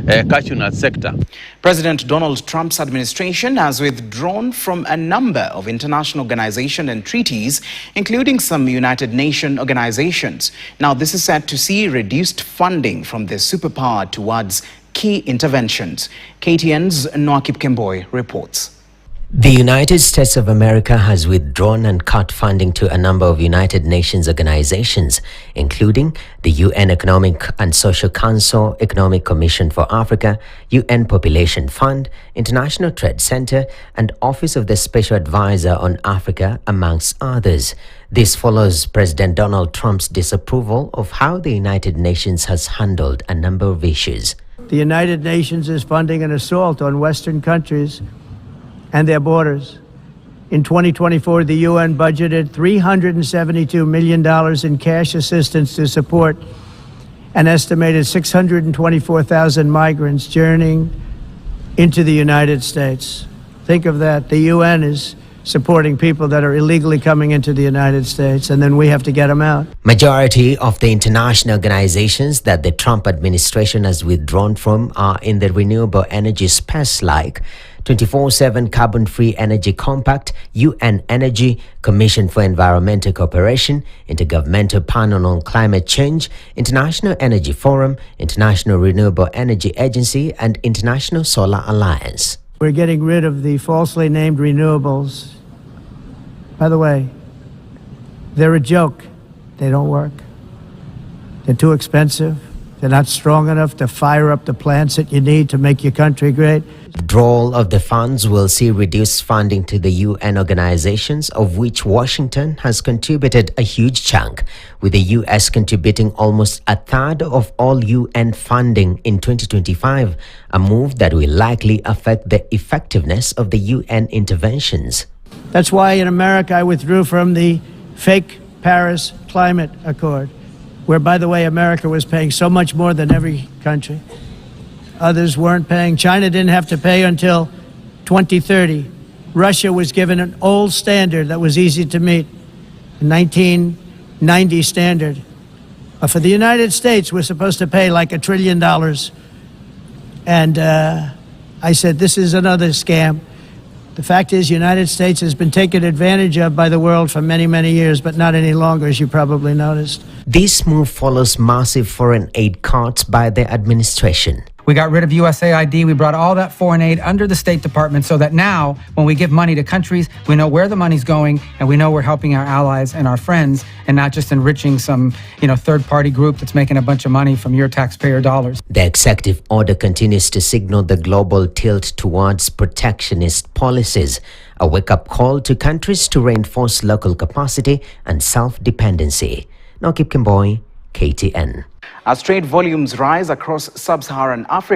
cashew nut sector. President Donald Trump's administration has withdrawn from a number of international organizations and treaties, including some United Nations organizations. Now, this is set to see reduced funding from the superpower towards key interventions. KTN's Nwakip Kemboy reports. The United States of America has withdrawn and cut funding to a number of United Nations organizations, including the UN Economic and Social Council, Economic Commission for Africa, UN Population Fund, International Trade Center, and Office of the Special Advisor on Africa, amongst others. This follows President Donald Trump's disapproval of how the United Nations has handled a number of issues. The United Nations is funding an assault on Western countries and their borders. In 2024, the UN budgeted $372 million in cash assistance to support an estimated 624,000 migrants journeying into the United States. Think of that. The UN is supporting people that are illegally coming into the United States, and then we have to get them out. Majority of the international organizations that the Trump administration has withdrawn from are in the renewable energy space, like 24/7 Carbon-Free Energy Compact, UN Energy, Commission for Environmental Cooperation, Intergovernmental Panel on Climate Change, International Energy Forum, International Renewable Energy Agency, and International Solar Alliance. We're getting rid of the falsely named renewables. By the way, they're a joke. They don't work. They're too expensive. They're not strong enough to fire up the plants that you need to make your country great. Withdrawal of the funds will see reduced funding to the UN organizations, of which Washington has contributed a huge chunk, with the US contributing almost a third of all UN funding in 2025, a move that will likely affect the effectiveness of the UN interventions. That's why in America I withdrew from the fake Paris Climate Accord, where, by the way, America was paying so much more than every country. Others weren't paying. China didn't have to pay until 2030. Russia was given an old standard that was easy to meet, a 1990 standard. But for the United States, we're supposed to pay like $1 trillion. And I said, this is another scam. The fact is, the United States has been taken advantage of by the world for many, many years, but not any longer, as you probably noticed. This move follows massive foreign aid cuts by the administration. We got rid of USAID. We brought all that foreign aid under the State Department so that now when we give money to countries, we know where the money's going and we know we're helping our allies and our friends and not just enriching some, third-party group that's making a bunch of money from your taxpayer dollars. The executive order continues to signal the global tilt towards protectionist policies, a wake-up call to countries to reinforce local capacity and self-dependency. Nwakip Kemboy, KTN. As trade volumes rise across sub-Saharan Africa,